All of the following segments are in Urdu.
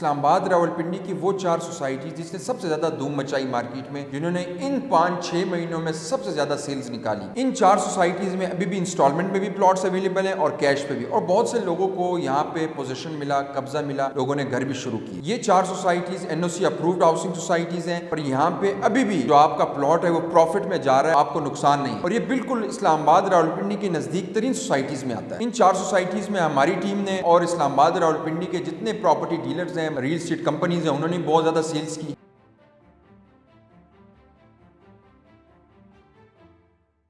اسلام آباد راولپنڈی کی وہ 4 سوسائٹیز جس نے سب سے زیادہ دھوم مچائی مارکیٹ میں، جنہوں نے ان 5-6 مہینوں میں سب سے زیادہ سیلز نکالی۔ ان 4 سوسائٹیز میں ابھی بھی انسٹالمنٹ میں بھی پلاٹس اویلیبل ہیں اور کیش پہ بھی، اور بہت سے لوگوں کو یہاں پہ پوزیشن ملا، قبضہ ملا، لوگوں نے گھر بھی شروع کی۔ یہ 4 societies NOC approved housing societies ہیں، اور یہاں پہ ابھی بھی جو آپ کا پلاٹ ہے وہ پروفٹ میں جا رہا ہے، آپ کو نقصان نہیں، اور یہ بالکل اسلام آباد راولپنڈی کے نزدیک ترین سوسائٹیز میں آتا ہے۔ ان 4 سوسائٹیز میں ہماری ٹیم نے اور اسلام آباد راولپنڈی کے جتنے پراپرٹی ڈیلرز ہیں، ریل اسٹیٹ کمپنیز ہیں، انہوں نے بہت زیادہ سیلز کی۔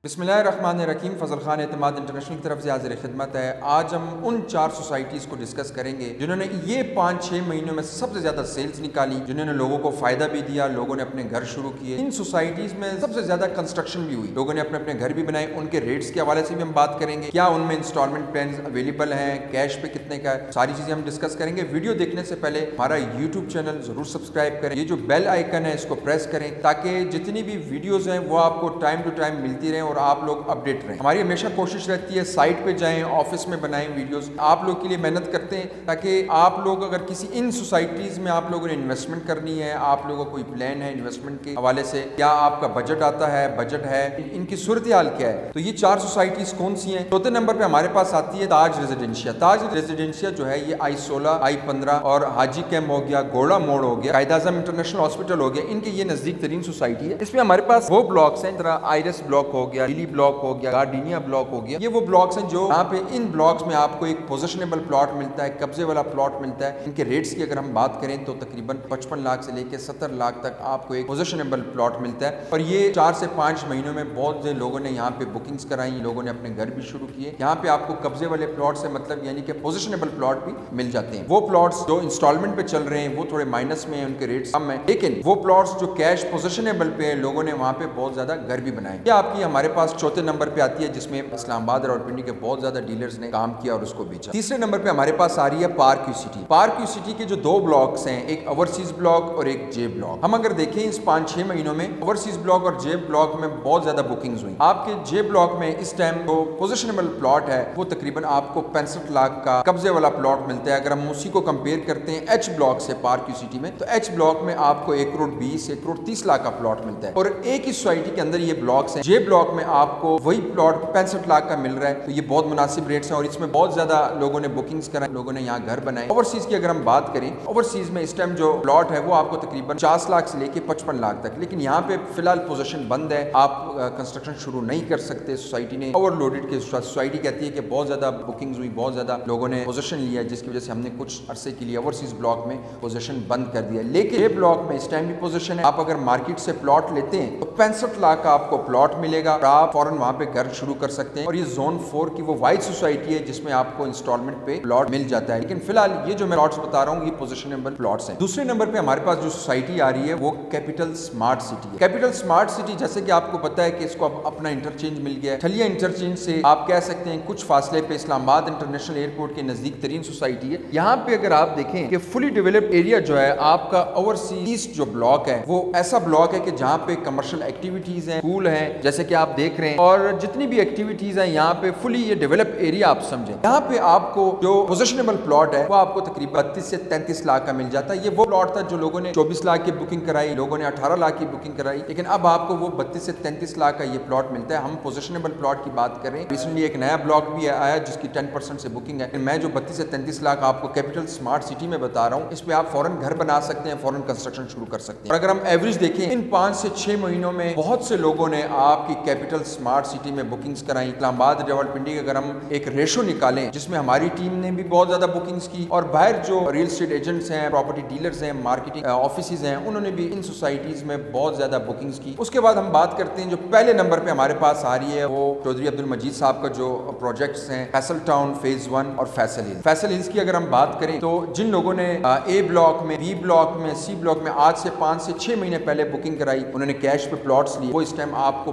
بسم اللہ الرحمن الرحیم۔ فضل خان اعتماد انٹرنیشنل کی طرف سے حاضر خدمت ہے۔ آج ہم ان 4 سوسائٹیز کو ڈسکس کریں گے جنہوں نے یہ 5-6 مہینوں میں سب سے زیادہ سیلز نکالی، جنہوں نے لوگوں کو فائدہ بھی دیا، لوگوں نے اپنے گھر شروع کیے۔ ان سوسائٹیز میں سب سے زیادہ کنسٹرکشن بھی ہوئی، لوگوں نے اپنے گھر بھی بنائے۔ ان کے ریٹس کے حوالے سے بھی ہم بات کریں گے، کیا ان میں انسٹالمنٹ پلانز اویلیبل ہیں، کیش پہ کتنے کا ہے، ساری چیزیں ہم ڈسکس کریں گے۔ ویڈیو دیکھنے سے پہلے ہمارا یوٹیوب چینل ضرور سبسکرائب کریں، یہ جو بیل آئیکن ہے اس کو پریس کریں تاکہ جتنی بھی ویڈیوز ہیں وہ آپ کو ٹائم ٹو ٹائم ملتی رہیں اور آپ لوگ اپڈیٹ رہیں۔ ہماری ہمیشہ کوشش رہتی ہے سائٹ پہ جائیں، آفس میں بنائیں ویڈیوز، آپ لوگ کے لیے محنت کرتے ہیں تاکہ آپ لوگ اگر کسی ان سوسائٹیز میں آپ لوگوں نے انویسٹمنٹ کرنی ہے، آپ لوگوں کو کوئی پلان ہے انویسٹمنٹ کے حوالے سے، کیا آپ کا بجٹ آتا ہے، بجٹ ہے، ان کی صورتحال کیا ہے۔ تو یہ 4 سوسائٹیز کون سی ہیں؟ چوتھے نمبر پہ ہمارے پاس آتی ہے تاج ریزیڈینشیا۔ تاج ریزیڈینشیا جو ہے یہ I-16 I-15 اور حاجی کیمپ ہو گیا، گوڑا موڑ ہو گیا، قائد اعظم انٹرنیشنل ہاسپٹل ہو گیا، ان کے یہ نزدیک ترین سوسائٹی ہے۔ اس میں ہمارے پاس وہ بلاکس ہیں طرح آئرس بلاک ہو گیا، ڈیلی بلاک ہو گیا، گارڈینیا بلاک ہو گیا، یہ وہ بلاکس ہیں جو یہاں پہ ان بلاکس میں آپ کو ایک پوزیشنیبل پلاٹ ملتا ہے، قبضے والا پلاٹ ملتا ہے۔ ان کے ریٹس کی اگر ہم بات کریں تو تقریباً 55 لاکھ سے لے کے 70 لاکھ تک آپ کو ایک پوزیشنیبل پلاٹ ملتا ہے، اور یہ 4 سے 5 مہینوں میں بہت سے لوگوں نے یہاں پہ بکنگز کرائی، لوگوں نے اپنے گھر بھی شروع کیے۔ یہاں پہ آپ کو قبضے والے پلاٹ سے مطلب یعنی کہ پوزیشنیبل پلاٹ بھی مل جاتے ہیں۔ وہ پلاٹس جو انسٹالمنٹ پہ چل رہے ہیں وہ تھوڑے مائنس میں ہیں، ان کے ریٹس کم ہیں، لیکن وہ پلاٹس جو کیش پوزیشنیبل پہ ہیں لوگوں نے وہاں پہ بہت زیادہ گھر بھی بنائے۔ یہ آپ کی ہمارے پاس چوتھے نمبر پہ آتی ہے جس میں اسلام آباد راولپنڈی کے بہت زیادہ ڈیلرز نے کام کیا اور اس کو بیچا۔ تیسرے نمبر پہ ہمارے پاس آ رہی ہے park you city. Park you city کے جو 2 بلاکس ہیں، ایک اوورسیز بلاک اور ایک جے بلاک۔ ہم اگر دیکھیں اس 5-6 مہینوں میں اوورسیز بلاک اور جے بلاک میں بہت زیادہ بکنگز ہوئی۔ آپ کے جے بلاک میں اس ٹائم جو پوزیشنیبل پلاٹ ہے وہ تقریباً آپ کو 65 لاکھ کا قبضے والا پلاٹ ملتا ہے۔ اگر ہم اسی کو کمپیئر کرتے ہیں ایچ بلاک سے پارک یو سٹی میں، تو ایچ بلاک میں آپ کو 1,20,1,30 لاکھ کا پلاٹ ملتا ہے، اور ایک ہی سوسائٹی کے اندر یہ بلاکس ہیں۔ جے بلاک میں آپ کو وہی پلاٹ 65 لاکھ کا مل رہا ہے، تو یہ بہت مناسب ریٹس ہیں اور اس میں بہت زیادہ لوگوں نے بکنگز کرائیں، لوگوں نے یہاں گھر بنائے۔ اوورسیز کی اگر ہم بات کریں، اوورسیز میں اس ٹائم جو پلاٹ ہے وہ آپ کو تقریباً 50 لاکھ سے لے کے 55 لاکھ تک، لیکن یہاں پہ فی الحال پوزیشن بند ہے، آپ کنسٹرکشن شروع نہیں کر سکتے۔ سوسائٹی نے اوور لوڈڈ کے سوسائٹی کہتی ہے کہ بہت زیادہ بکنگز ہوئی، بہت زیادہ لوگوں نے پوزیشن لیا، جس کی وجہ سے ہم نے کچھ عرصے کے لیے اوورسیز بلاک میں پوزیشن بند کر دیا، لیکن یہ بلاک میں اس ٹائم بھی پوزیشن ہے۔ آپ اگر مارکیٹ سے پلاٹ لیتے ہیں تو 65 لاکھ کا آپ کو پلاٹ ملے گا اور آپ فوراً وہاں پہ گھر شروع کر سکتے ہیں، اور یہ زون 4 کی وہ وائٹ سوسائٹی ہے جس میں آپ کو انسٹالمنٹ پہ پلاٹ مل جاتا ہے، لیکن فی الحال یہ جو میں پلاٹس بتا رہا ہوں یہ پوزیشنیبل پلاٹس ہیں۔ دوسرے نمبر پہ ہمارے پاس جو سوسائٹی آ رہی ہے وہ کیپٹل سمارٹ سٹی ہے۔ کیپٹل سمارٹ سٹی جیسے کہ آپ کو پتا ہے کہ اس کو اب اپنا انٹرچینج مل گیا ہے، ٹھلیا انٹرچینج سے آپ کہہ سکتے ہیں کچھ فاصلے پہ اسلام آباد انٹرنیشنل ایئرپورٹ کے نزدیک ترین سوسائٹی ہے۔ یہاں پہ اگر آپ دیکھیں کہ فلی ڈیولپڈ ایریا جو ہے آپ کا اوورسیز جو بلاک ہے وہ ایسا بلاک ہے کہ جہاں پہ کمرشل ایکٹیویٹیز ہیں، اسکول ہیں جیسے کہ آپ دیکھ رہے ہیں، اور جتنی بھی ایکٹیویٹیز ہیں یہاں پہ فلی یہ ڈیولپ ایریا آپ سمجھیں۔ یہاں پہ آپ کو جو پوزیشنیبل پلاٹ ہے وہ آپ کو تقریباً 32 سے 33 لاکھ کا مل جاتا ہے۔ یہ وہ پلاٹ تھا جو لوگوں نے 24 لاکھ کی بکنگ کرائی، لوگوں نے 18 لاکھ کی بکنگ کرائی، لیکن اب آپ کو وہ 32 سے 33 لاکھ کا یہ پلاٹ ملتا ہے۔ ہم پوزیشنیبل پلاٹ کی بات کریں، ریسنٹلی ایک نیا بلاک بھی آیا جس کی 10% سے بکنگ ہے، میں جو 32 سے 33 لاکھ آپ کو کیپٹل سمارٹ سٹی میں بتا رہا ہوں اس پہ آپ فوراً گھر بنا سکتے ہیں، فوراً کنسٹرکشن شروع کر سکتے ہیں۔ اور اگر ہم ایوریج دیکھیں ان 5 سے 6 مہینوں میں بہت سے لوگوں نے آپ کی کیپٹل سمارٹ سٹی میں بکنگز کرائی۔ اسلام آباد راولپنڈی اگر ہم ایک ریشو نکالیں جس میں ہماری ٹیم نے بھی بہت زیادہ بکنگز کی، اور باہر جو ریل اسٹیٹ ایجنٹس ہیں، پراپرٹی ڈیلرز ہیں، مارکیٹنگ آفیسز ہیں، انہوں نے بھی ان سوسائٹیز میں بہت زیادہ بکنگز کی۔ اس کے بعد ہم بات کرتے ہیں جو پہلے نمبر پہ ہمارے پاس آ رہی ہے وہ چودھری عبد المجید صاحب کا جو پروجیکٹس ہیں فیصل ٹاؤن فیز 1 اور فیصل ہلز۔ فیصل ہلز کی اگر ہم بات کریں تو جن لوگوں نے اے بلاک میں، بی بلاک میں، سی بلاک میں آج سے 5 سے 6 مہینے پہلے بکنگ کرائی، انہوں نے کیش پہ پلاٹس لیے، وہ اس ٹائم آپ کو